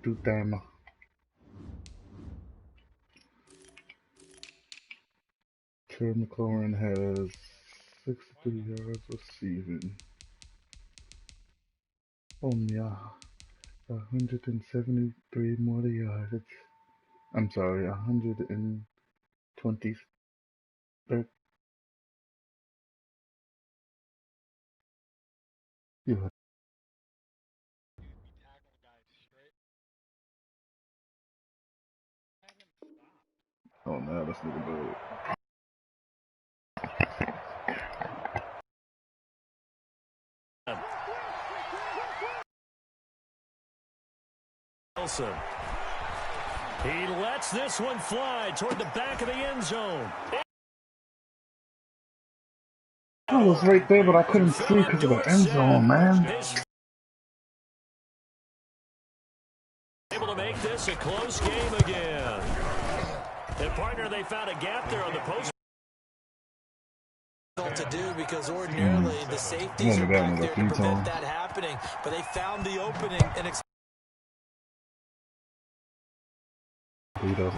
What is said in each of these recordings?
two-timer. Terry McLaurin has 63 yards receiving. Oh yeah, 173 more yards. I'm sorry, 120. Yeah. Oh no, this nigga bad. Wilson. He lets this one fly toward the back of the end zone. I was right there, but I couldn't see because of the end zone, man. Able to make this a close game again. And partner, they found a gap there on the post. To do because ordinarily the safeties are back there to prevent that happening, but they found the opening and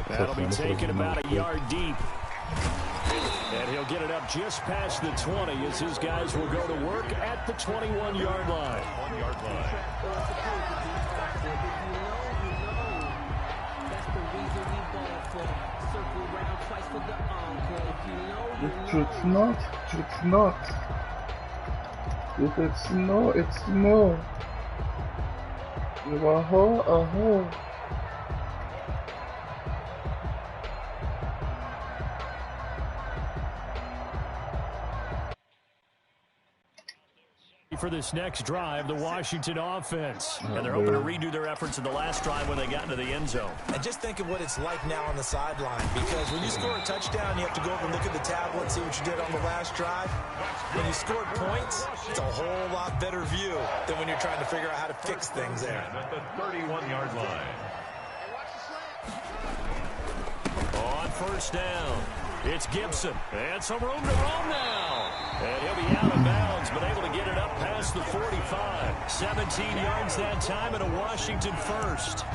that'll be taken about a yard deep. And he'll get it up just past the 20 as his guys will go to work at the 21-yard line. It's not. It's not. If it's no, it's no. Aha. For this next drive, the Washington offense. And they're hoping to redo their efforts in the last drive when they got into the end zone. And just think of what it's like now on the sideline, because when you score a touchdown, you have to go over and look at the tablet and see what you did on the last drive. When you scored points, it's a whole lot better view than when you're trying to figure out how to fix things there. At the 31-yard line. On first down, it's Gibson. And some room to roam now. And he'll be out of bounds, but able to get it up past the 45. 17 yards that time and a Washington first.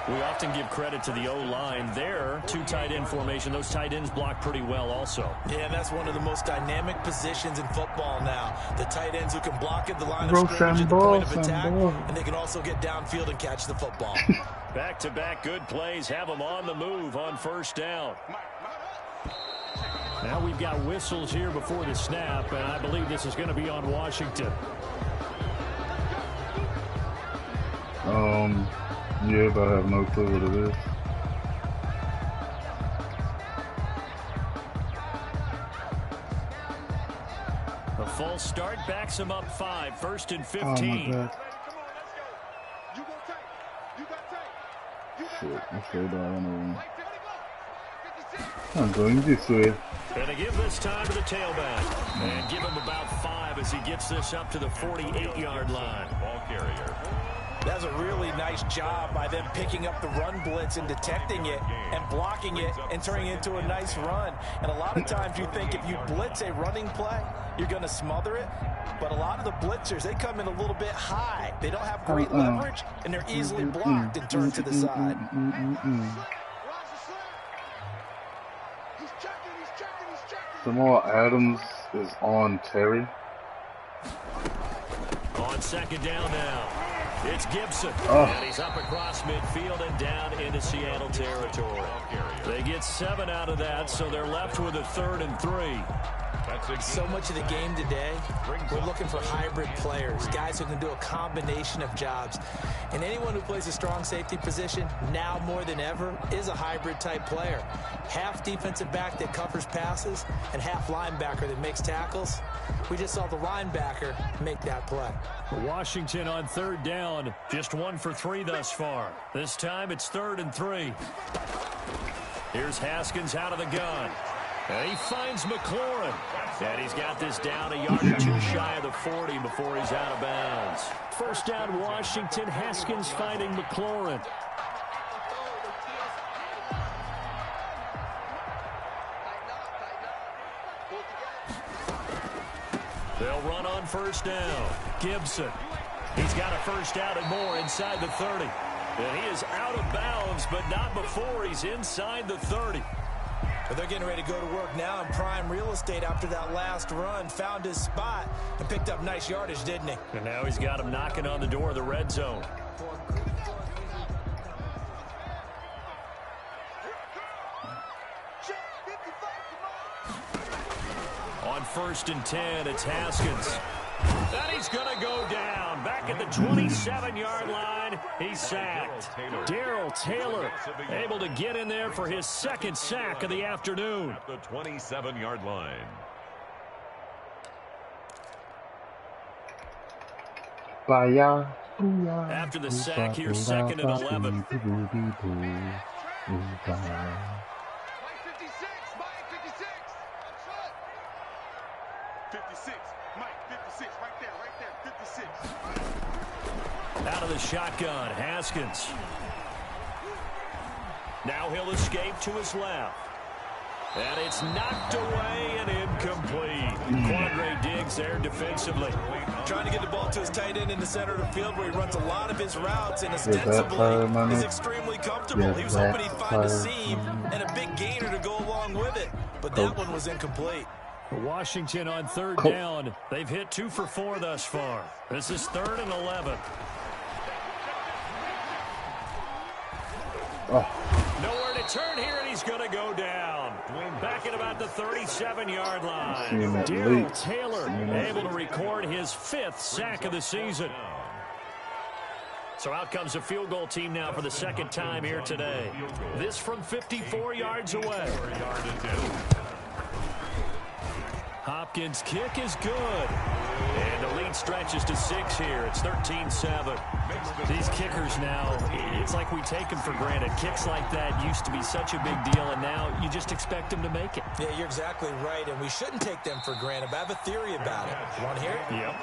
We often give credit to the O-line there. Two tight end formation. Those tight ends block pretty well also. Yeah, and that's one of the most dynamic positions in football now. The tight ends who can block at the line of scrimmage at the point of attack, and they can also get downfield and catch the football. Back-to-back good plays have them on the move on first down. Now we've got whistles here before the snap, and I believe this is going to be on Washington. Yeah, but I have no clue what it is. A false start backs him up 5, 1st and 15. Oh my God. Shit, let's go down. I'm going this way. And they give this time to the tailback. And give him about 5 as he gets this up to the 48-yard line. Ball carrier. That's a really nice job by them picking up the run blitz and detecting it and blocking it and turning it into a nice run. And a lot of times you think if you blitz a running play, you're going to smother it. But a lot of the blitzers, they come in a little bit high. They don't have great leverage, and they're easily blocked and turned to the side. Jamal Adams is on Terry. On second down now. It's Gibson, and he's up across midfield and down into Seattle territory. They get 7 out of that, so they're left with a 3rd and 3. So much of the game today, we're looking for hybrid players, guys who can do a combination of jobs. And anyone who plays a strong safety position, now more than ever, is a hybrid type player. Half defensive back that covers passes and half linebacker that makes tackles. We just saw the linebacker make that play. Washington on 3rd down, just 1 for 3 thus far. This time it's 3rd and 3. Here's Haskins out of the gun. And he finds McLaurin. And he's got this down a yard or 2 shy of the 40 before he's out of bounds. First down, Washington. Haskins finding McLaurin. They'll run on first down. Gibson. He's got a first down and more inside the 30. And he is out of bounds, but not before he's inside the 30. But they're getting ready to go to work now in prime real estate after that last run. Found his spot and picked up nice yardage, didn't he? And now he's got him knocking on the door of the red zone. On 1st and 10, it's Haskins. And he's going to go down. Back at the 27-yard line, he's sacked. Darrell Taylor able to get in there for his second sack of the afternoon. At the 27-yard line. After the sack, here's 2nd and 11. Out of the shotgun, Haskins. Now he'll escape to his left. And it's knocked away and incomplete. Quandre Diggs there defensively. Trying to get the ball to his tight end in the center of the field where he runs a lot of his routes and ostensibly is extremely comfortable. He was hoping he'd find a seam and a big gainer to go along with it. But that one was incomplete. Washington on 3rd down. They've hit 2 for 4 thus far. This is 3rd and 11. Nowhere to turn here, and he's going to go down. Back at about the 37-yard line. Darrell Taylor able to record his 5th sack of the season. So out comes a field goal team now for the 2nd time here today. This from 54 yards away. Hopkins' kick is good. And the lead stretches to 6 here. It's 13-7. These kickers now, it's like we take them for granted. Kicks like that used to be such a big deal, and now you just expect them to make it. Yeah, you're exactly right, and we shouldn't take them for granted. But I have a theory about it. You want to hear it? Yep.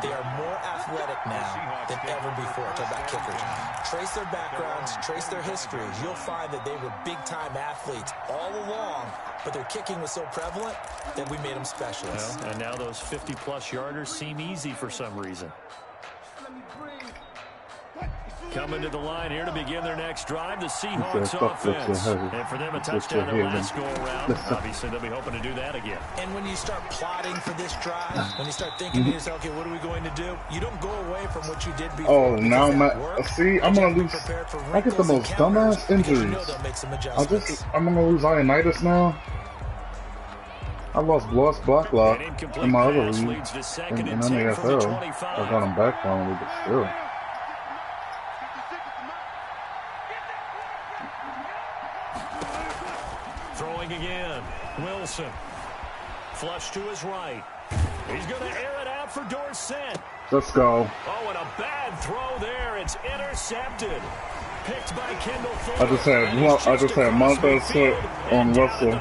They are more athletic now than ever before. Talk about kickers. Trace their backgrounds, trace their histories. You'll find that they were big-time athletes all along, but their kicking was so prevalent that we made them specialists. Well, and now those 50-plus yarders seem easy for some reason. Coming to the line here to begin their next drive, the Seahawks offense. And for them, a touchdown their last go-around. Obviously, they'll be hoping to do that again. And when you start plotting for this drive, when you start thinking to yourself, okay, what are we going to do? You don't go away from what you did before. Oh, now I'm going to lose. I get the most dumbass injuries. I'm going to lose Ionitis now. I lost block lock in my other league, in the NFL. I got him back finally, but still. Throwing again, Wilson. Flush to his right. He's going to air it out for Dorsett. Let's go. Oh, and a bad throw there. It's intercepted. Picked by Kendall Fuller. I just had Montez Sweat on Russell.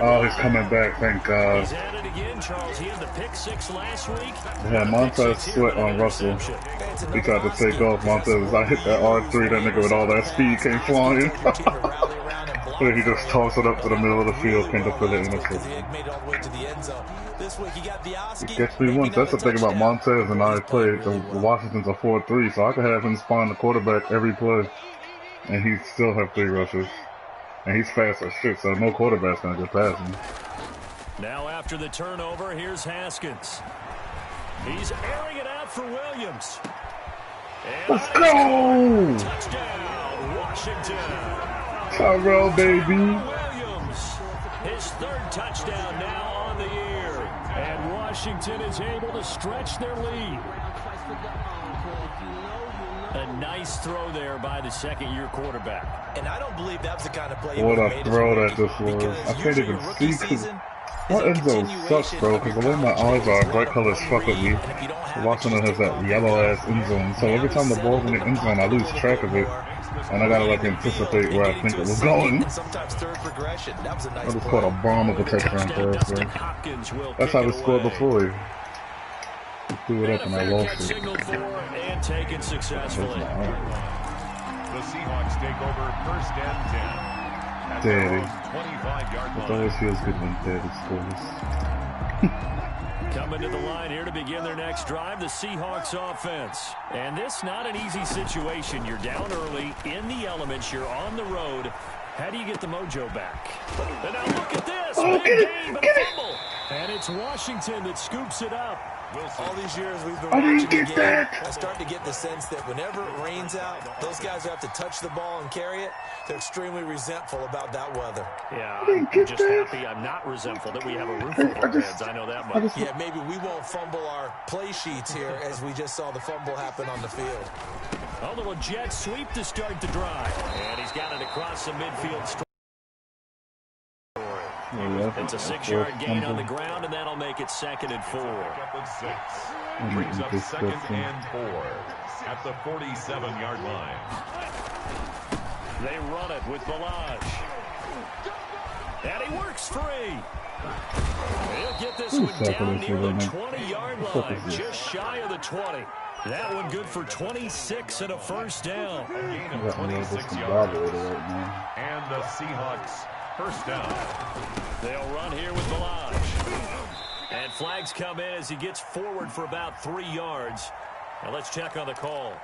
Oh, he's coming back, thank God. He's at it again, Charles. He had the pick 6 last week. Yeah, Montez Sweat on Russell. He tried to take off Montez. I hit that R3, that nigga with all that speed came flying. He just tossed it up to the middle of the field, came up for the interception. He gets me once. That's the thing about Montez and I played. The Washington's a 4-3, so I could have him spawn the quarterback every play, and he'd still have 3 rushes. And he's fast as shit, so no quarterback's gonna get past him. Now after the turnover, here's Haskins. He's airing it out for Williams. And let's go! Touchdown, Washington. Tyrell, baby. Williams, his 3rd touchdown now on the year. And Washington is able to stretch their lead. A nice throw there by the 2nd-year quarterback. And I don't believe that was the kind of play what a throw that this was. I can't even see because my end zone sucks, bro, because the way my eyes are, bright colors fuck with me. Washington has that yellow-ass end zone, so every time the ball's in the end zone, I lose track of it. And I gotta like anticipate where I think it was going. I just caught a bomb of a touchdown pass, bro. That's how we scored before. He threw it up and I lost it. And taken successfully. The Seahawks take over 1st and 10. Daddy. 25-yard It always feels good when Daddy scores. Coming to the line here to begin their next drive, the Seahawks offense. And this not an easy situation. You're down early, in the elements, you're on the road. How do you get the mojo back? And now look at this. Oh, big game, but a fumble. And it's Washington that scoops it up. All these years we've been watching the game, I start to get the sense that whenever it rains out, those guys who have to touch the ball and carry it, they're extremely resentful about that weather. Yeah, I'm just happy I'm not resentful that we have a roof over our heads. I know that much. Yeah, maybe we won't fumble our play sheets here as we just saw the fumble happen on the field. A little jet sweep to start the drive. And he's got it across the midfield straight. It's a 6-yard gain on the ground, and that'll make it 2nd and 4. Brings up 2nd and 4 at the 47-yard line. They run it with Balaj. And he works free. He'll get this one down near the 20-yard line, just shy of the 20. That one good for 26 and a first down. A gain of 26 yards. And the Seahawks first down. They'll run here with Balaj. And flags come in as he gets forward for about 3 yards. Now let's check on the call.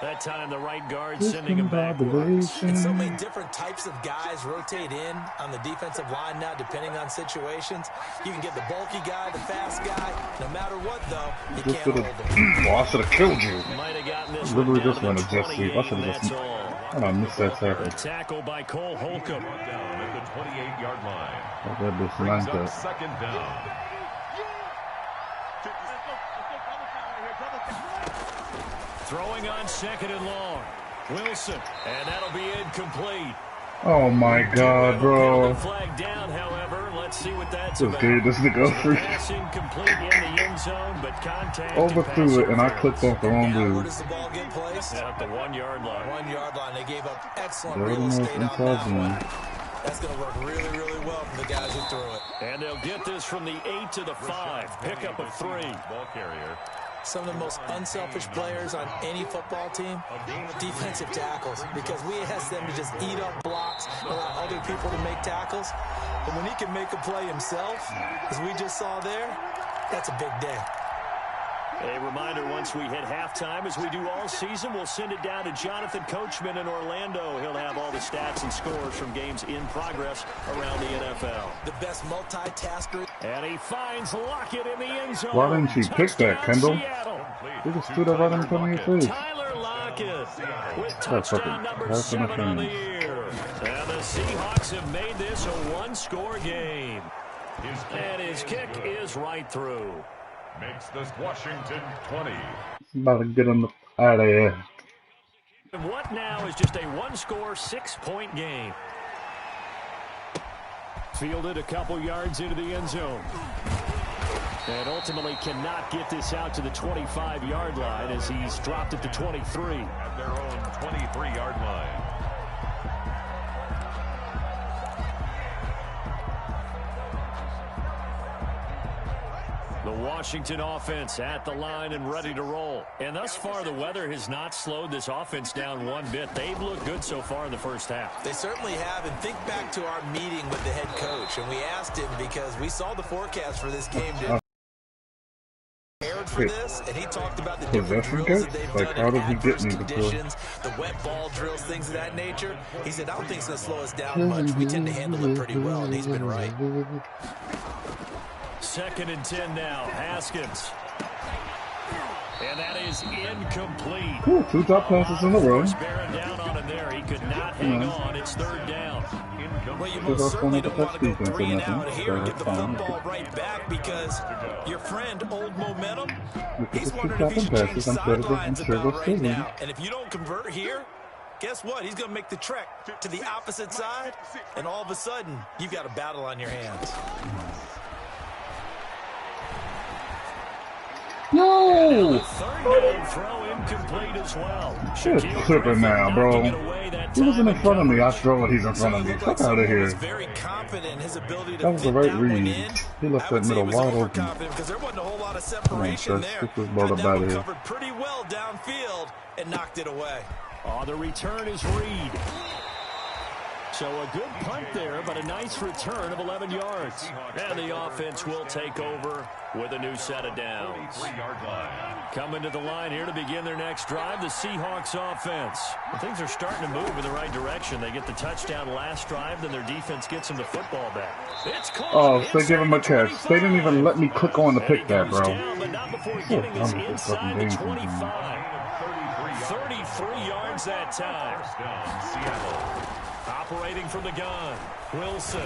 That time the right guard sending him backwards. And so many different types of guys rotate in on the defensive line now, depending on situations. You can get the bulky guy, the fast guy. No matter what, though, you can't hold him. Oh, I should have killed you. Might have gotten this Literally one just down went to to jet sweep. I should have just. I missed that tackle. A tackle by Cole Holcomb. Down at the 28-yard line. I got this Brings lined up up. 2nd down. Throwing on 2nd and long. Wilson, and that'll be incomplete. Oh my God, bro. Flag down, however. Let's see what that's Just about. gave this nigga a free. Pass incomplete in the end zone, but contact. Overthrew it, and I clicked off the wrong Now, where dude. does the ball get placed? At the 1-yard line. 1-yard line. They gave up excellent They're real almost estate on inside that zone. one. That's going to work really, really well for the guys who threw it. And they'll get this from the 8 to the 5. Pickup of 3. Ball carrier. Some of the most unselfish players on any football team, defensive tackles, because we ask them to just eat up blocks, allow other people to make tackles. But when he can make a play himself, as we just saw there, that's a big day. A reminder, once we hit halftime, as we do all season, we'll send it down to Jonathan Coachman in Orlando. He'll have all the stats and scores from games in progress around the NFL. The best multitasker. And he finds Lockett in the end zone. Why didn't you pick that, Kendall? Seattle. You just threw that right in front of your face. Tyler Lockett with That's touchdown fucking number half 7 on the interference. year. And the Seahawks have made this a 1-score game. And his kick is right through. Makes this Washington 20. About to get him out of here. And what now is just a 1-score, 6-point game. Fielded a couple yards into the end zone. And ultimately cannot get this out to the 25-yard line as he's dropped it to 23. At their own 23-yard line. The Washington offense at the line and ready to roll. And thus far, the weather has not slowed this offense down one bit. They've looked good so far in the first half. They certainly have. And think back to our meeting with the head coach. And we asked him because we saw the forecast for this game. Prepared for this, and he talked about the different drills that they've like, done how in did he get adverse me before? conditions, the wet ball drills, things of that nature. He said, I don't think it's going to slow us down much. We tend to handle it pretty well, and he's been right. 2nd and 10 now. Haskins. And that is incomplete. Ooh, 2 drop passes in a row. Bearing down on him there. He could not hang on. It's 3rd down. Well, you most certainly don't want to go 3 and out here and get the football right back because your friend, Old Momentum, he's wondering if he should change sidelines about right now. And if you don't convert here, guess what? He's going to make the trek to the opposite side, and all of a sudden, you've got a battle on your hands. No! 3rd down throw incomplete as well. Just tripping now, bro. He wasn't in front of me. I throw it. He's in front of me. Fuck out of here. Very confident in his ability to That was the right read. in. He left that middle wide open. Because there wasn't a whole lot of separation there. Get this ball But up that out of one here. covered pretty well downfield and knocked it away. Oh, the return is Reed. So a good punt there, but a nice return of 11 yards. And the offense will take over with a new set of downs. Coming to the line here to begin their next drive, the Seahawks offense. Things are starting to move in the right direction. They get the touchdown last drive, then their defense gets them the football back. It's oh, so they give him a catch. They didn't even let me click on to pick that, bro. Down, but not before getting us inside the 25. 33 yards that time. Operating from the gun, Wilson.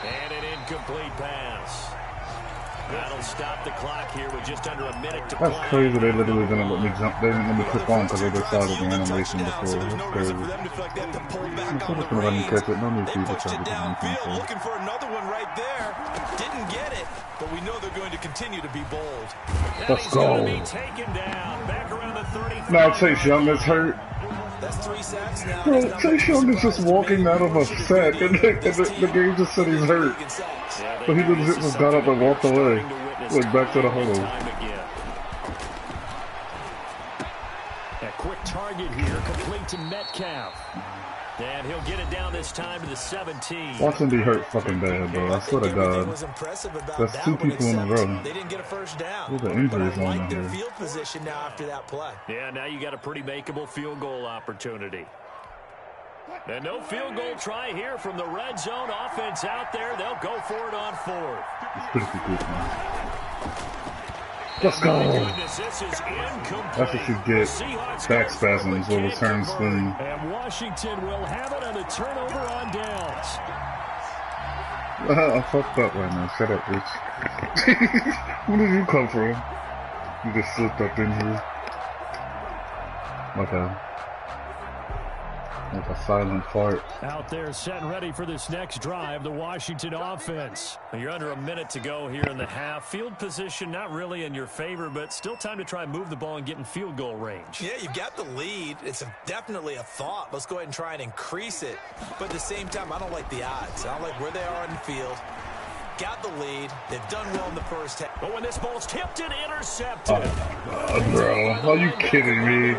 And an incomplete pass. That'll stop the clock here with just under a minute to play. That's crazy. They literally didn't let me jump. They didn't let me click on because they decided the animation before. That's crazy. I'm just gonna let me catch it. No need for you to try to get anything. Looking for another one right there. Didn't get it, but we know they're going to continue to be bold. Let's go. Now Chase Young is hurt. That's 3 sacks now. Bro, Chase Young is just walking out of a sack, and the game just said he's hurt. But he legit just got up and walked away. Went back to the huddle. A quick target here, complete to Metcalf. And he'll get it down this time to the 17. Watch him be hurt fucking bad, bro. I swear to God. That's 2 people in a row. They didn't get a first down. There's an injury going on their here. field position now after that play. Yeah, now you got a pretty makeable field goal opportunity. And no field goal try here from the red zone. Offense out there. They'll go for it on 4th. It's pretty good, man. Let's go. That's what you get. Back spasms will return spin. And Washington will have it on the turnover on downs. I fucked up right now. Shut up, bitch. Where did you come from? You just slipped up in here. Okay. Like a silent fart. Out there set and ready for this next drive, the Washington offense. You're under a minute to go here in the half. Field position not really in your favor, but still time to try and move the ball and get in field goal range. Yeah, you've got the lead. It's definitely a thought. Let's go ahead and try and increase it. But at the same time, I don't like the odds. I don't like where they are on the field. Got the lead. They've done well in the first half. But when this ball's tipped and intercepted. Oh, bro. Are you kidding me?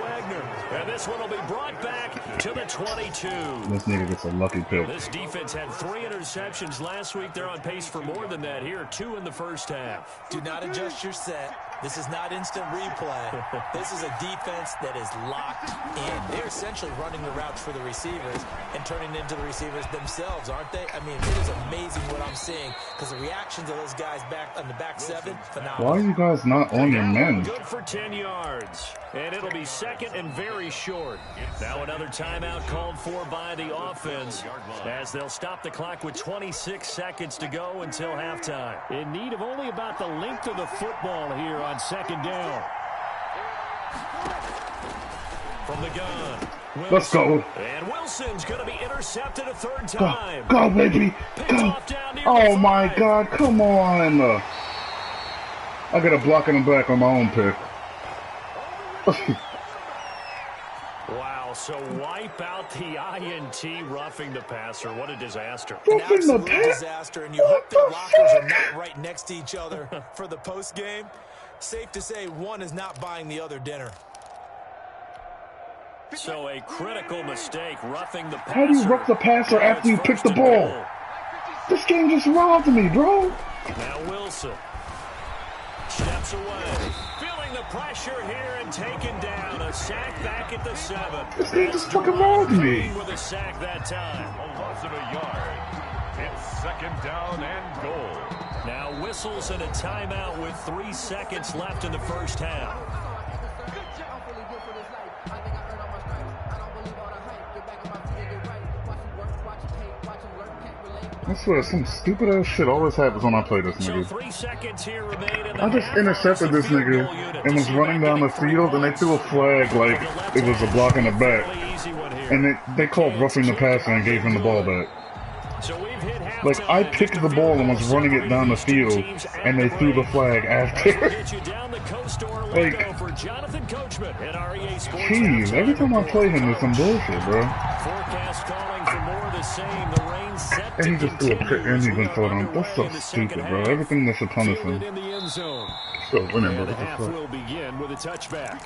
And this one will be brought back to the 22. This nigga gets a lucky pick. This defense had 3 interceptions last week. They're on pace for more than that here. 2 in the first half. Do not adjust your set. This is not instant replay. This is a defense that is locked in. They're essentially running the routes for the receivers and turning into the receivers themselves, aren't they? I mean, it is amazing what I'm seeing because the reactions of those guys back on the back 7, phenomenal. Why are you guys not on your men? Good for 10 yards. And it'll be second and very short. Now another timeout called for by the offense as they'll stop the clock with 26 seconds to go until halftime. In need of only about the length of the football here on second down. From the gun. Wilson. Let's go. And Wilson's going to be intercepted a 3rd time. Go, baby. Go. Oh, my God. Come on. I got a block in the back on my own pick. Wow, so wipe out the INT roughing the passer. What a disaster. An absolute disaster, and you hope their lockers are not right next to each other for the post game. Safe to say one is not buying the other dinner. So a critical mistake roughing the passer. How do you rough the passer after you pick the ball? This game just robbed me, bro. Now Wilson steps away. Feeling the pressure here and taken down. A sack back at the 7. This game just fucking robbed me. With a sack that time. A loss of a yard. It's 2nd down and goal. Now whistles and a timeout with 3 seconds left in the first half. I swear, some stupid ass shit always happens when I play this nigga. So 3 seconds here remain in the I just intercepted this nigga and was running down the field and they threw a flag like it was a block in the back. And they called roughing the passer and gave him the ball back. Like, I picked the ball and was running it down the field and they threw the flag after. Like, jeez, every time I play him, there's some bullshit, bro. Forecast calling for more of the same. The rain set and he just threw a pick and even thought on. That's so stupid, bro. Everything that should punish him. Still winning, bro. The half will begin with a touchback.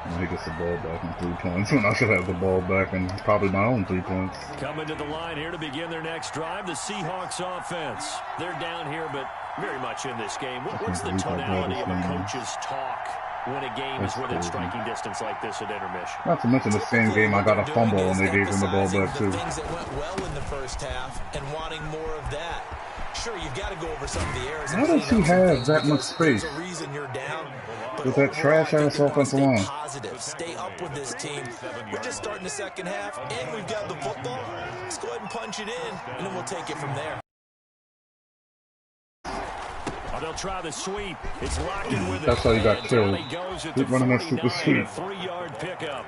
And he gets the ball back in 3 points when I should have the ball back and probably my own 3 points. Coming to the line here to begin their next drive, the Seahawks offense. They're down here, but very much in this game. What's the tonality of a coach's talk when a game is within striking distance like this at intermission? Not to mention the same game I got a fumble and they gave him the ball back too. Things that went well in the first half and wanting more of that. Sure, you've got to go over some of the errors. How does he have that much space with that trash-ass offensive line? Positive. Stay up with this team. We're just starting the second half, and we've got the football. Let's go ahead and punch it in, and then we'll take it from there. Oh, they'll try the sweep. It's locked in with it. That's how you got killed. Keep running that stupid sweep. 3-yard pickup.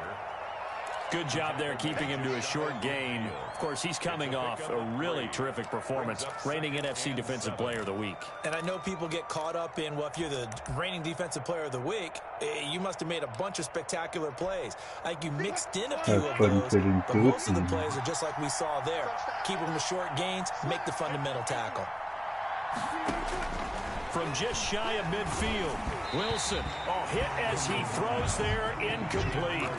Good job there keeping him to a short gain. Of course, he's coming off a really terrific performance, reigning NFC Defensive Player of the Week. And I know people get caught up in, well, if you're the reigning Defensive Player of the Week, you must have made a bunch of spectacular plays. Like you mixed in a few of those, but most of the plays are just like we saw there. Keep them to short gains, make the fundamental tackle. From just shy of midfield, Wilson, hit as he throws there, incomplete.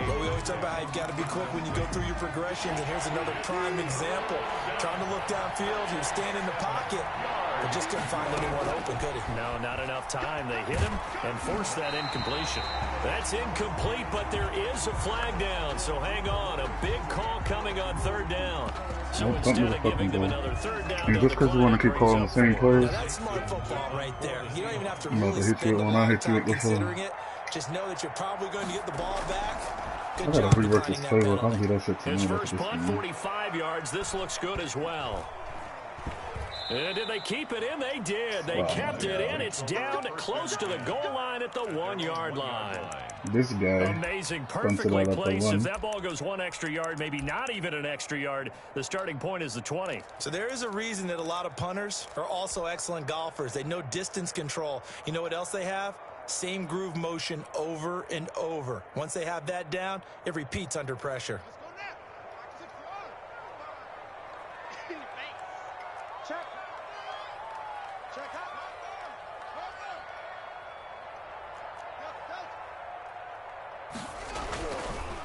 Well, we always talk about how you've got to be quick when you go through your progressions, and here's another prime example. Trying to look downfield, he was standing in the pocket, but just couldn't find anyone open, could he? No, not enough time. They hit him and forced that incompletion. That's incomplete, but there is a flag down, so hang on. A big call coming on 3rd down. So instead of giving them another 3rd down, and just because you want to keep calling the same plays, that's smart football right there. You don't even have to really spend a lot of time considering it. Just know that you're probably going to get the ball back. I gotta rework this playbook. I'll do that shit to me. His first punt, 45 yards. This looks good as well. And did they keep it in? They did. They kept it in. It's down close to the goal line at the 1-yard line. This guy. Amazing. Perfectly placed. If that ball goes 1 extra yard, maybe not even an extra yard, the starting point is the 20. So there is a reason that a lot of punters are also excellent golfers. They know distance control. You know what else they have? Same groove motion over and over. Once they have that down, it repeats under pressure.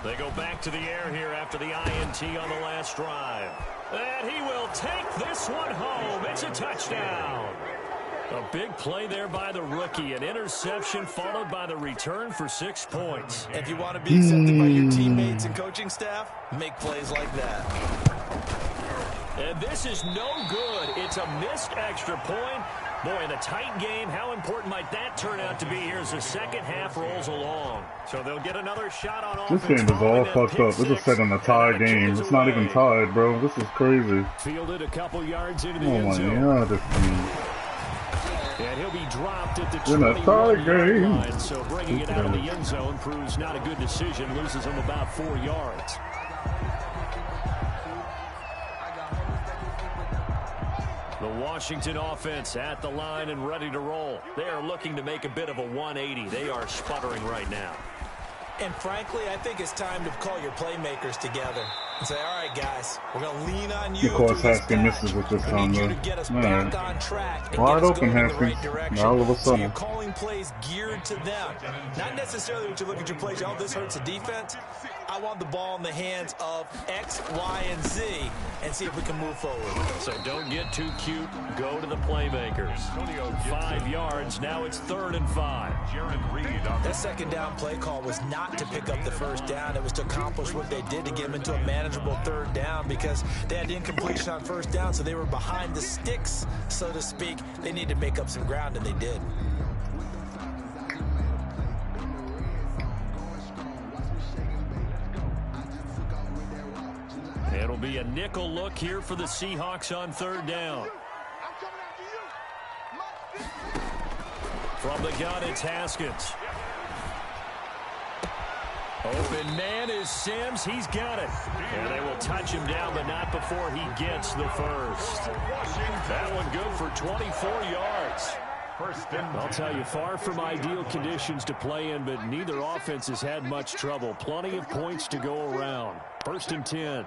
They go back to the air here after the INT on the last drive. And he will take this one home. It's a touchdown. A big play there by the rookie. An interception followed by the return for 6 points. If you want to be accepted by your teammates and coaching staff, make plays like that. And this is no good. It's a missed extra point. Boy, in a tight game, how important might that turn out to be here as the second half rolls along? So they'll get another shot on offense. This game is all fucked up. This is set in a tie game. It's not even tied, bro. This is crazy. Fielded a couple yards into the end zone. Oh my god, this game. And he'll be dropped at the 21-yard line. So bringing it out of the end zone proves not a good decision. Loses him about 4 yards. The Washington offense at the line and ready to roll. They are looking to make a bit of a 180. They are sputtering right now. And frankly, I think it's time to call your playmakers together and say, all right, guys, we're going to lean on you. Of course, Haskins misses with this time, though. Back on track and wide get us open, going in Haskins. the right direction. Now all of a So sudden. you're calling plays geared to them. Not necessarily when you look at your plays, oh, this hurts the defense. I want the ball in the hands of X, Y, and Z and see if we can move forward. So don't get too cute. Go to the playmakers. 5 yards. Now it's 3rd and 5. That second down play call was not to pick up the first down. It was to accomplish what they did to get them into a manageable 3rd down because they had incompletion on 1st down, so they were behind the sticks, so to speak. They needed to make up some ground, and they did. It'll be a nickel look here for the Seahawks on 3rd down. From the gun, it's Haskins. Open man is Sims. He's got it. And they will touch him down, but not before he gets the first. That one good for 24 yards. I'll tell you, far from ideal conditions to play in, but neither offense has had much trouble. Plenty of points to go around. 1st and 10.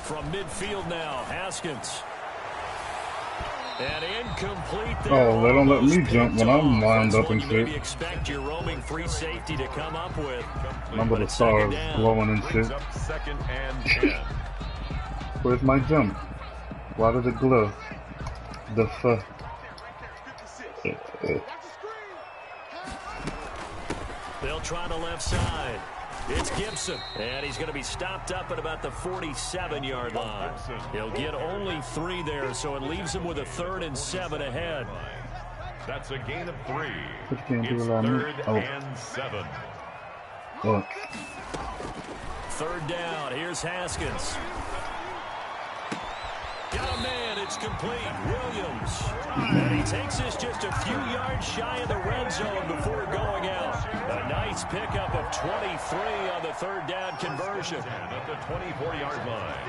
From midfield now, Haskins. And incomplete there. Oh, they don't let me jump when I'm lined up and you shit. maybe expect your roaming free safety to come up with. Remember the stars glowing and shit. Second and 10. Where's my jump? Why did it glow? The fuck? They'll try the left side. It's Gibson, and he's going to be stopped up at about the 47-yard line. He'll get only 3 there, so it leaves him with a 3rd and 7 ahead. That's a gain of 3. It's 3rd and 7. Look. 3rd down. Here's Haskins. Got a man. It's complete. Williams. And he takes this just a few yards shy of the red zone before going out. A nice pickup of 23 on the 3rd down conversion. At the 24-yard line.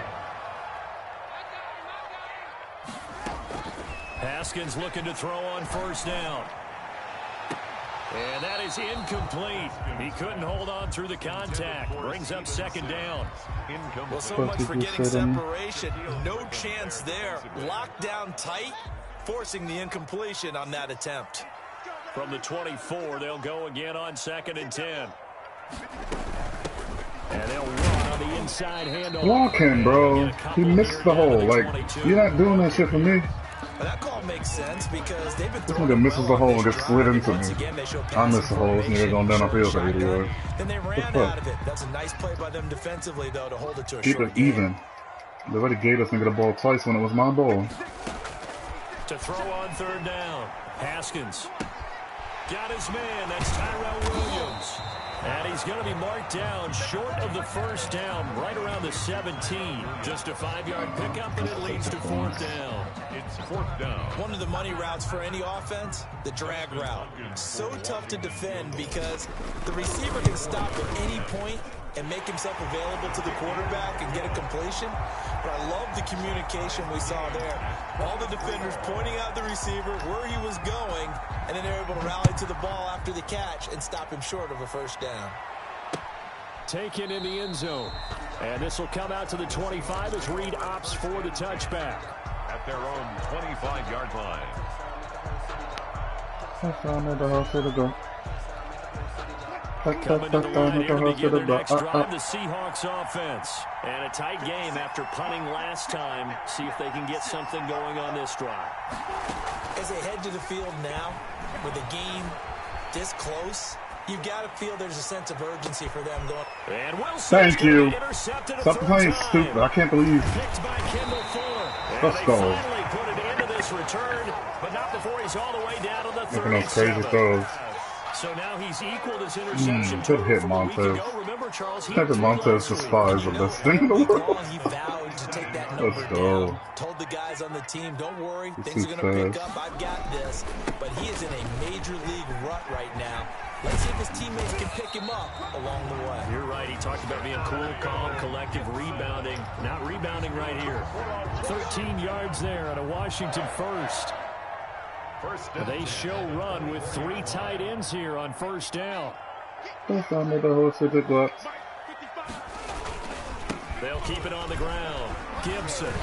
Haskins looking to throw on 1st down. And that is incomplete. He couldn't hold on through the contact. Brings up 2nd down. Well, so much for getting separation. No chance there. Locked down tight, forcing the incompletion on that attempt. From the 24, they'll go again on 2nd and 10. And they'll run on the inside handoff. Block him, bro. He missed the hole. Like, you're not doing that shit for me. Well, that call makes sense because they've been This nigga misses the hole and gets slid into me. I miss the hole. This nigga going down the field for 80 yards. Then they ran out of it. That's a nice play by them defensively, though, to hold it to a Keep short it even. They already gave us nigga the ball twice when it was my ball. To throw on 3rd down. Haskins. Got his man. That's Tyrell Williams. And he's going to be marked down short of the 1st down, right around the 17. Just a 5-yard pickup, and it leads to 4th down. It's 4th down. One of the money routes for any offense, the drag route. So tough to defend because the receiver can stop at any point and make himself available to the quarterback and get a completion. But I love the communication we saw there. All the defenders pointing out the receiver, where he was going, and then they're able to rally to the ball after the catch and stop him short of a 1st down. Taken in the end zone. And this will come out to the 25 as Reed opts for the touchback. At their own 25-yard line. Coming to the line here to begin their next drive, the Seahawks offense. And a tight game after punting last time. See if they can get something going on this drive. As they head to the field now, with the game this close, you've got to feel there's a sense of urgency for them going. And thank you. Stop playing stupid. I can't believe. Picked by Kendall Fuller. Let's go. Finally put it into this return, but not before he's all the way down to the 37. Looking at those crazy throws. So now he's equaled his interception. Good hit, Montez. Remember, Charles, I think Montez despise the best thing in the world. He vowed to take that number Let's go. down. Told the guys on the team, don't worry, things are going to pick up. I've got this. But he is in a major league rut right now. Let's see if his teammates can pick him up along the way. You're right. He talked about being cool, calm, collective, rebounding. Not rebounding right here. 13 yards there on a Washington first. They show run with 3 tight ends here on 1st down. They'll keep it on the ground. Gibson.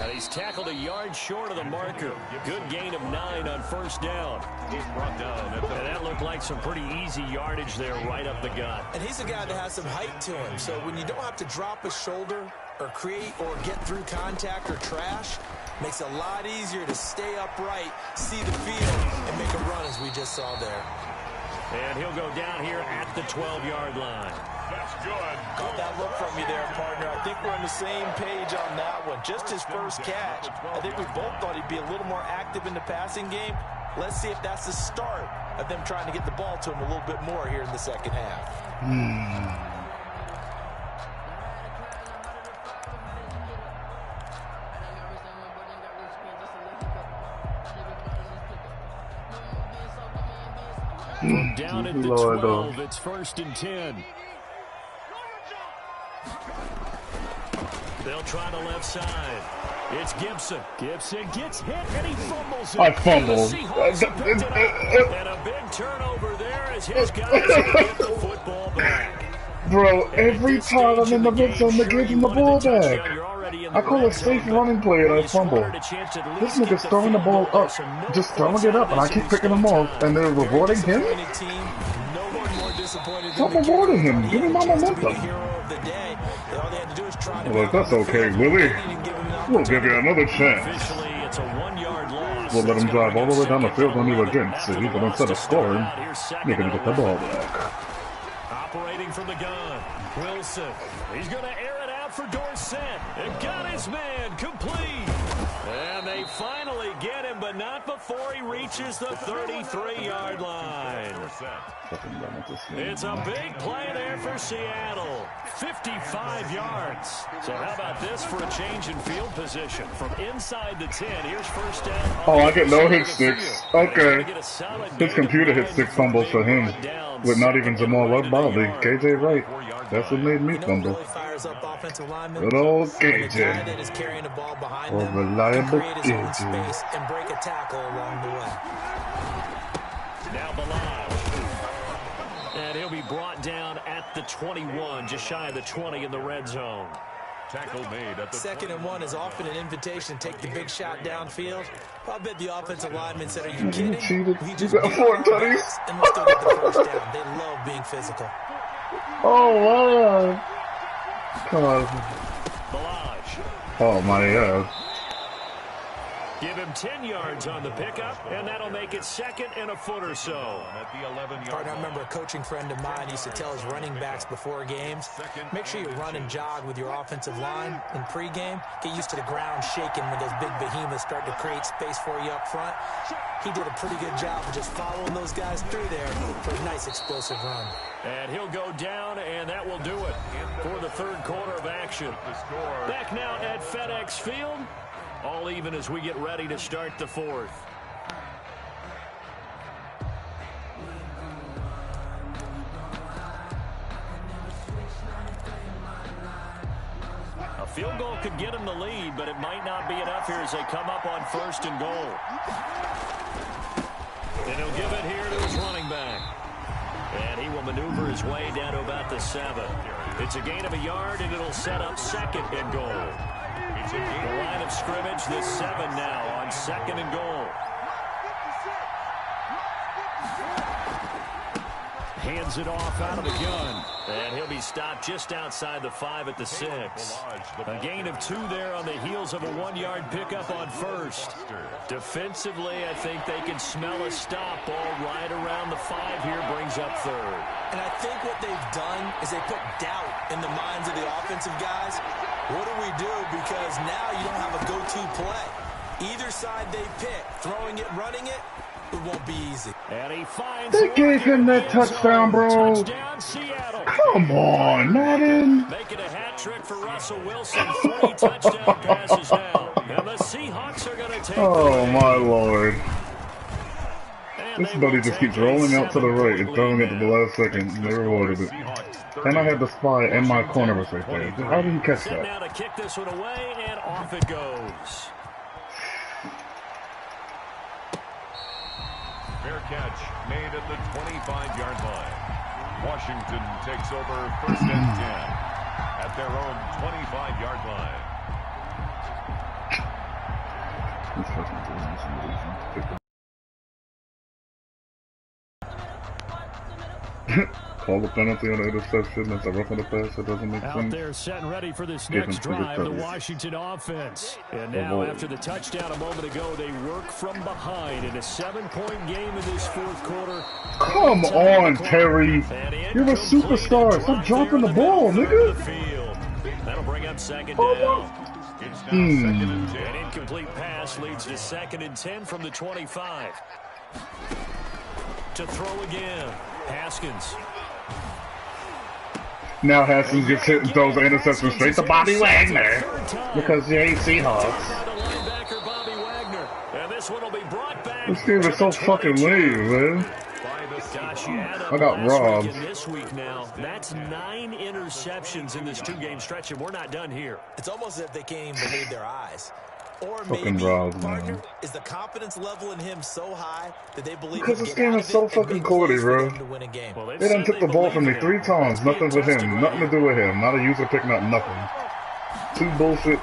And he's tackled a yard short of the marker. Good gain of 9 on 1st down. He's brought down. And that looked like some pretty easy yardage there right up the gut. And he's a guy that has some height to him. So when you don't have to drop a shoulder or create or get through contact or trash, makes it a lot easier to stay upright, see the field, and make a run as we just saw there. And he'll go down here at the 12-yard line. That's good. Got that look from you there, partner. I think we're on the same page on that one. Just his first catch. I think we both thought he'd be a little more active in the passing game. Let's see if that's the start of them trying to get the ball to him a little bit more here in the second half. Down at the 12, it's 1st and 10. They'll try the left side. It's Gibson. Gibson gets hit and he fumbles it. I fumbled. And a big turnover there as his guys get the football back. Bro, every time I'm in the red zone, they give him the ball back. You're already I call it safe running play and I fumble. This nigga's throwing the ball up, just throwing it up, and I keep picking him off, and they're rewarding him? Stop rewarding him. Give me my momentum. Well, that's okay, Willie. We'll give you another chance. We'll let him drive all the way down the field on you again, see, but instead of scoring, you're going to get the ball back. Operating from the gun, Wilson. He's going to air it out for Dorsett. It got his man complete. And they finally get him, but not before he reaches the 33-yard line. It's a big play there for Seattle. 55 yards. So how about this for a change in field position? From inside the 10, here's first down. Oh, I get no hit sticks. Okay. His computer hit 6 fumbles for him. With not even Jamal Bradley. KJ Wright. That's what made me fumble. Good old KJ. Or reliable KJ. And break a tackle along the way. Now Balaj. And he'll be brought down at the 21, just shy of the 20 in the red zone. Tackle made at the 2nd and 1 is often an invitation to take the big shot downfield. I bet the offensive lineman said, "Are you kidding? We just got 4 tutties." And we'll still get the first down. They love being physical. Oh wow! Come on. Balaj. Oh my god. Give him 10 yards on the pickup, and that'll make it 2nd and a foot or so. at the 11-yard I remember a coaching friend of mine used to tell his running backs before games, make sure you run and jog with your offensive line in pregame. Get used to the ground shaking when those big behemoths start to create space for you up front. He did a pretty good job of just following those guys through there for a nice explosive run. And he'll go down, and that will do it for the 3rd quarter of action. Back now at FedEx Field. All even as we get ready to start the 4th. A field goal could get him the lead, but it might not be enough here as they come up on 1st and goal. And he'll give it here to his running back. And he will maneuver his way down to about the 7. It's a gain of a yard, and it'll set up 2nd and goal. The line of scrimmage, this 7 now on 2nd and goal. Hands it off out of the gun. And he'll be stopped just outside the 5 at the 6. A gain of 2 there on the heels of a 1-yard pickup on 1st. Defensively, I think they can smell a stop ball right around the 5 here, brings up 3rd. And I think what they've done is they put doubt in the minds of the offensive guys. What do we do? Because now you don't have a go-to play. Either side they pick, throwing it, running it, it won't be easy. And he finds They gave him that touchdown, bro. Touchdown, Seattle. Come on, Madden. Making a hat trick for Russell Wilson. 3 touchdown passes now. And the Seahawks are going to take Oh my lord. This buddy just keeps rolling out to the right and throwing it to the last second. They rewarded it. And I had the spy and my corner was right there. How did he catch Set that? now to kick this one away, and off it goes. Fair catch made at the 25-yard line. Washington takes over 1st and 10 at their own 25-yard line. Call the penalty on the interception. That's a rough on the pass. That doesn't make Out sense. there set and ready for this next drive, the Washington offense. And now after the touchdown a moment ago, they work from behind in a 7-point game in this 4th quarter. Come on, Terry. You're a superstar. Stop dropping the ball, nigga. That'll bring up 2nd down. It's now 2nd and 10. An incomplete pass leads to 2nd and 10 from the 25. To throw again, Haskins. Now Haskins gets hit and throws the interception straight to Bobby Wagner. Because you ain't Seahawks. This game is so fucking lame, man. I got robbed. This week now, that's 9 interceptions in this 2-game stretch, and we're not done here. It's almost as if they can't even believe their eyes. Or Fucking maybe, robbed, partner, man. is the confidence level in him so high that they believe Because he this can game get is out so of it and fucking make corny, plays bro. for them to win a game. Well, They done took the ball from me 3 times. Nothing with him. Nothing to do with him. Not a user pick, not nothing. 2 bullshit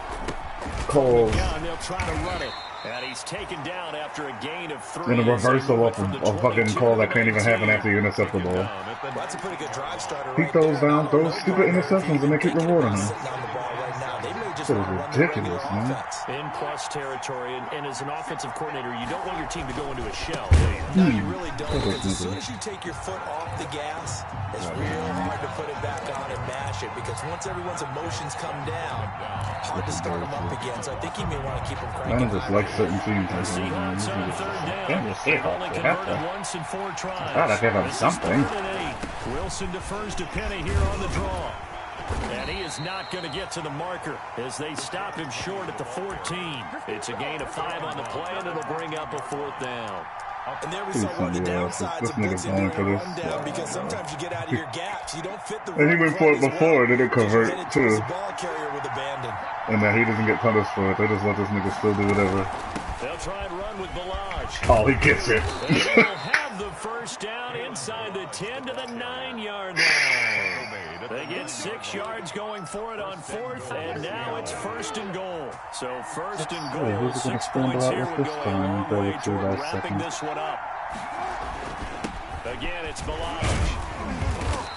calls. They'll try to run it. And he's taken down after a gain of 3. And a reversal of a fucking call that can't even happen after you intercept the ball. That's a pretty good drive starter. He throws down, throws stupid interceptions, and they keep rewarding him. That is ridiculous, man. In plus territory, and as an offensive coordinator, you don't want your team to go into a shell, do you? No, you really don't. Because as soon as you take your foot off the gas, it's real hard to put it back on and mash it. Because once everyone's emotions come down, hard to start them up again. So I think he may want to keep them cranking. I just like certain teams. The Seahawks on third down. They've only converted once in 4 tries. God, I give him something. Wilson defers to Penny here on the draw. And he is not going to get to the marker as they stop him short at the 14. It's a gain of 5 on the play, and it'll bring up a 4th down. And there we saw one of the downsides of blitzing during a rundown, because sometimes you get out of your gaps. You don't fit the and he went for it before, and it didn't convert, too. Ball carrier with abandon. And now he doesn't get punished for it. They just let this nigga still do whatever. They'll try and run with Balaj. Oh, he gets it. They will have the first down inside the 10 to the 9-yard line. They get 6 yards going for it on 4th, and now it's 1st and goal. So 1st and goal, 6 points here will go a long way toward wrapping this one up. Again, it's Balaj.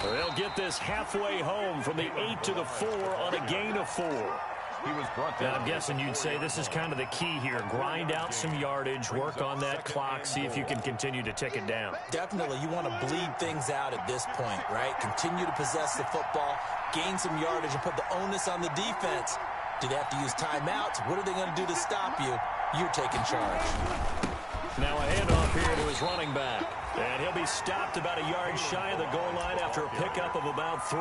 They'll get this halfway home from the 8 to the 4 on a gain of 4. He was brought down. I'm guessing you'd say this is kind of the key here. Grind out some yardage, work on that clock, see if you can continue to tick it down. Definitely, you want to bleed things out at this point, right? Continue to possess the football, gain some yardage, and put the onus on the defense. Do they have to use timeouts? What are they going to do to stop you? You're taking charge. Now a handoff here to his running back. And he'll be stopped about a yard shy of the goal line after a pickup of about 3.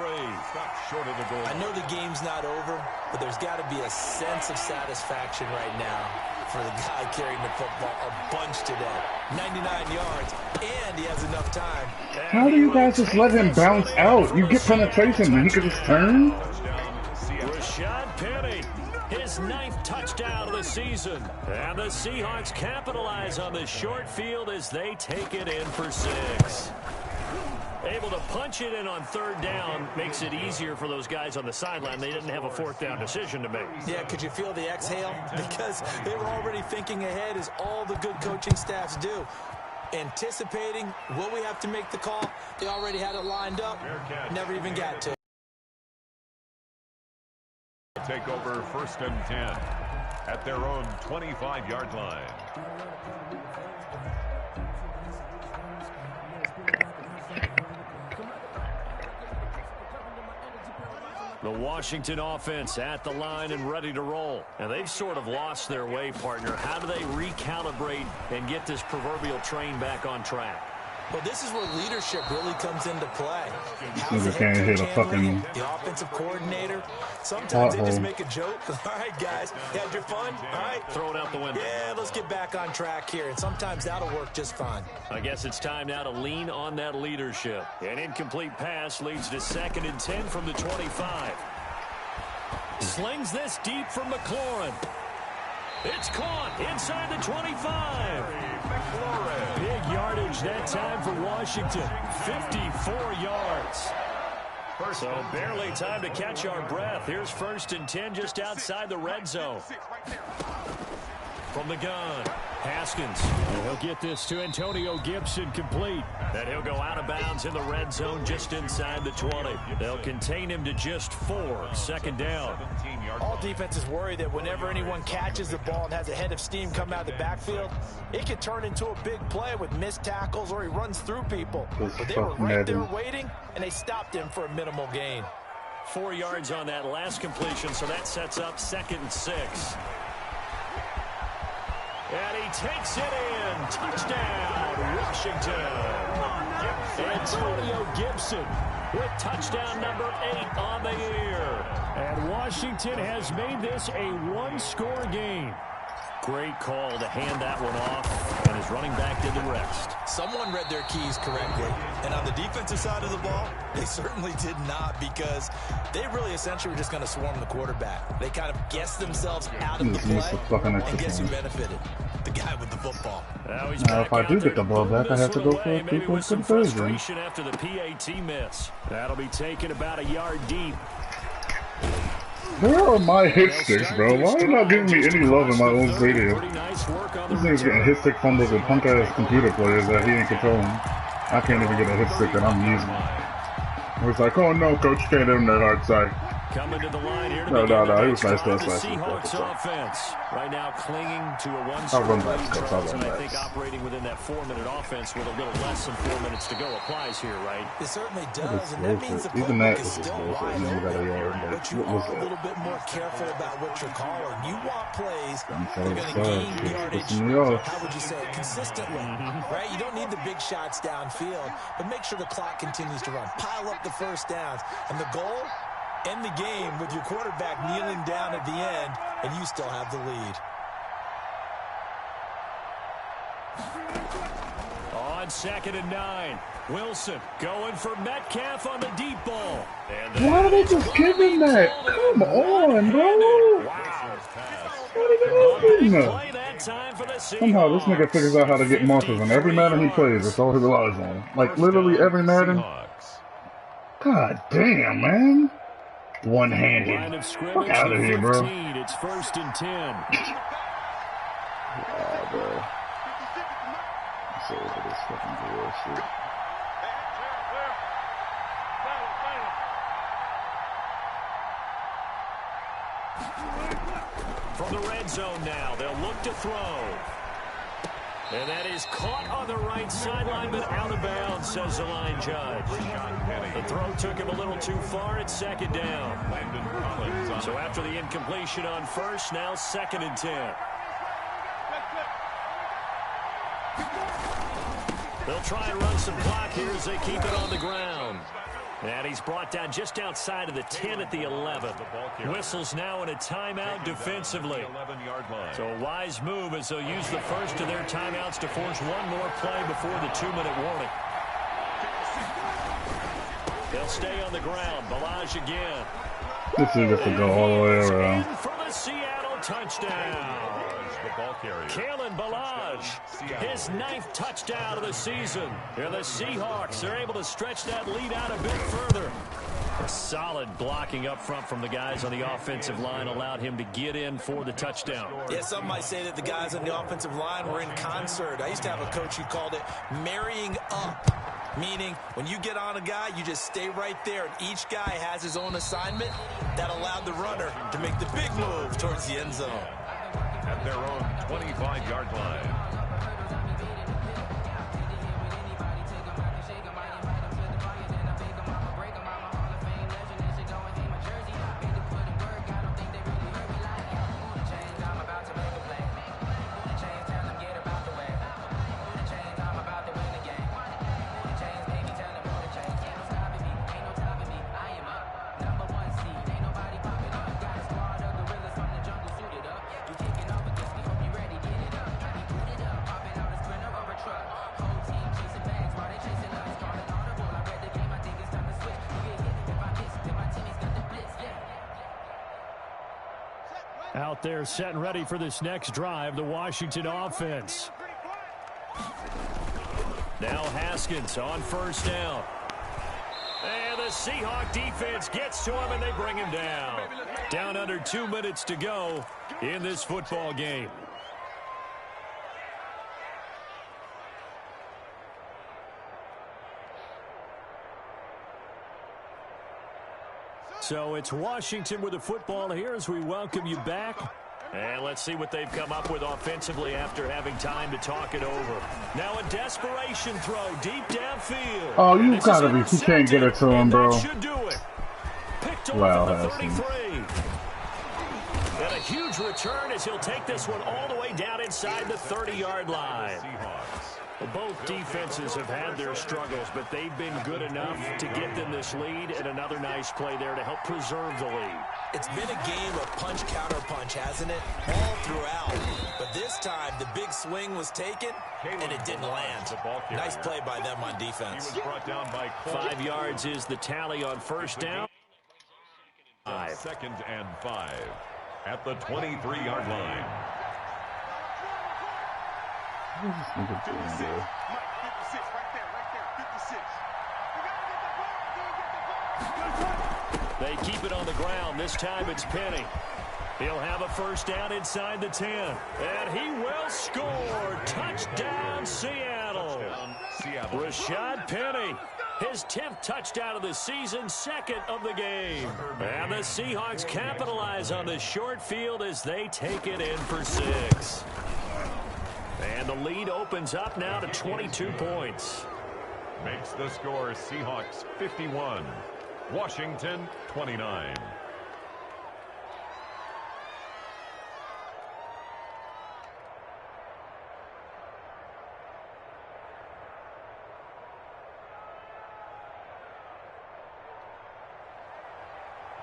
Short of the goal. I know the game's not over, but there's got to be a sense of satisfaction right now for the guy carrying the football a bunch today. 99 yards, and he has enough time. How do you guys just let him bounce out? You get penetration, and he could just turn? Rashad Penny, his 9th touchdown of the season. And the Seahawks capitalize on the short field as they take it in for 6. Able to punch it in on 3rd down makes it easier for those guys on the sideline. They didn't have a 4th down decision to make. Yeah, could you feel the exhale? Because they were already thinking ahead, as all the good coaching staffs do. Anticipating, will we have to make the call? They already had it lined up, never even got to it. Take over 1st and 10 at their own 25-yard line. The Washington offense at the line and ready to roll. And they've sort of lost their way, partner. How do they recalibrate and get this proverbial train back on track? Well, this is where leadership really comes into play. How's the can't hit a fucking the offensive coordinator? Sometimes they just make a joke. All right, guys, you had your fun? All right. Throw it out the window. Yeah, let's get back on track here. And sometimes that'll work just fine. I guess it's time now to lean on that leadership. An incomplete pass leads to 2nd and 10 from the 25. Slings this deep from McLaurin. It's caught inside the 25. Big yardage that time for Washington. 54 yards. So barely time to catch our breath. Here's 1st and 10 just outside the red zone. From the gun, Haskins. And he'll get this to Antonio Gibson complete. And he'll go out of bounds in the red zone just inside the 20. They'll contain him to just 4. 2nd down. All defenses worry that whenever anyone catches the ball and has a head of steam come out of the backfield, it could turn into a big play with missed tackles or he runs through people. But they were right there waiting, and they stopped him for a minimal gain. 4 yards on that last completion, so that sets up 2nd and 6. And he takes it in. Touchdown, Washington. Antonio Gibson with touchdown number 8 on the year. And Washington has made this a 1-score game. Great call to hand that one off, and his running back did the rest. Someone read their keys correctly, and on the defensive side of the ball, they certainly did not, because they really essentially were just going to swarm the quarterback. They kind of guessed themselves out of the play, and guess who benefited? The guy with the football. Now if I do get the ball back, I have to go for a 3-point conversion. After the PAT miss. That'll be taken about a yard deep. Where are my hit sticks, bro? Why are you not giving me any love in my own stadium? This nigga's getting hit stick fumbles with punk ass computer players that he ain't controlling. I can't even get a hit stick that I'm using. It's like, oh no, coach, you can't hit him that hard side. Coming to the line here to No, he was nice to us the last week. Seahawks offense right now clinging to a I'll run one-score backs, lead, coach. I'll Charles, run and I think backs. operating within that 4-minute offense with a little less than 4 minutes to go applies here, right? It certainly does, and That that means the is even that playbook is was just still bullshit. wide He only got a yard. open, Like, but you what was are a that? little bit more careful about what you're calling. You want plays I'm that are going to gain yardage, how would you say it, consistently, right? You don't need the big shots downfield, but make sure the clock continues to run. Pile up the first downs, and the goal, end the game with your quarterback kneeling down at the end, and you still have the lead. On 2nd and 9, Wilson going for Metcalf on the deep ball. Why are they just giving that? Come on, bro. Wow. Play that time for the Somehow this nigga figures out how to get markers on every Madden he plays. That's all he relies on. Like literally every Madden. God damn, man. One-handed. Fuck out of here, bro. It's 1st and 10. Wow, bro. So over this fucking bullshit. From the red zone now, they'll look to throw. And that is caught on the right sideline, but out of bounds, says the line judge. The throw took him a little too far. It's 2nd down. So after the incompletion on 1st, now 2nd and 10. They'll try and run some clock here as they keep it on the ground. And he's brought down just outside of the 10 at the 11. Whistles now in a timeout defensively. So a wise move as they'll use the first of their timeouts to force one more play before the 2-minute warning. They'll stay on the ground. Balaj again. This is just to go all the way around. For the Seattle touchdown. Kalen Balaj, his 9th touchdown of the season. And the Seahawks are able to stretch that lead out a bit further. A solid blocking up front from the guys on the offensive line allowed him to get in for the touchdown. Yeah, some might say that the guys on the offensive line were in concert. I used to have a coach who called it marrying up, meaning when you get on a guy, you just stay right there, and each guy has his own assignment. That allowed the runner to make the big move towards the end zone. At their own 25-yard line. Out there set and ready for this next drive, the Washington offense. Now Haskins on 1st down. And the Seahawk defense gets to him and they bring him down. Down under 2 minutes to go in this football game. So it's Washington with the football here as we welcome you back. And let's see what they've come up with offensively after having time to talk it over. Now a desperation throw deep downfield. Oh, you gotta be. You can't get it to him, bro. Should do it. Picked Wow, off at the Haskins. 33. And a huge return as he'll take this one all the way down inside the 30-yard line. Well, both defenses have had their struggles, but they've been good enough to get them this lead, and another nice play there to help preserve the lead. It's been a game of punch-counter-punch, hasn't it? All throughout. But this time, the big swing was taken, and it didn't land. Nice play by them on defense. He was brought down by 5 yards is the tally on 1st down. 2nd and 5 at the 23-yard line. What is this nigga doing, bro? They keep it on the ground. This time it's Penny. He'll have a first down inside the 10. And he will score. Touchdown, Seattle. Rashad Penny. His 10th touchdown of the season, second of the game. And the Seahawks capitalize on the short field as they take it in for 6. And the lead opens up now to 22 points. Makes the score Seahawks 51, Washington 29.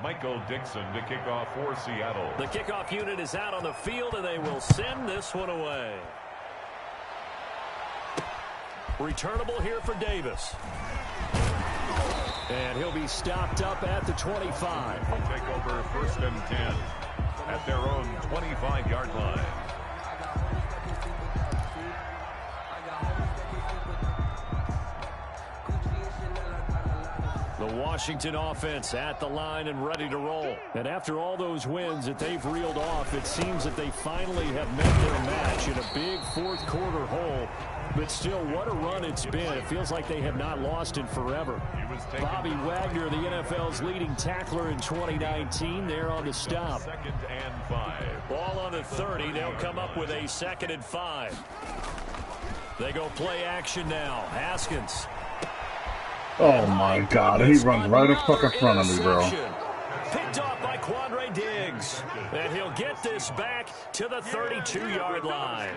Michael Dixon to kick off for Seattle. The kickoff unit is out on the field, and they will send this one away. Returnable here for Davis. And he'll be stopped up at the 25. Will take over first and 10 at their own 25-yard line. The Washington offense at the line and ready to roll. And after all those wins that they've reeled off, it seems that they finally have met their match in a big fourth quarter hole. But still, what a run it's been. It feels like they have not lost in forever. Bobby Wagner, the NFL's leading tackler in 2019, there on the stop. 2nd and 5. Ball on the 30. They'll come up with a 2nd and 5. They go play action now. Haskins. Oh my God, he runs right in fucking front of me, bro. Picked off by Quandre Diggs. And he'll get this back to the 32-yard line.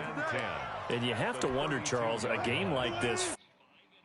And you have to wonder, Charles, a game like this.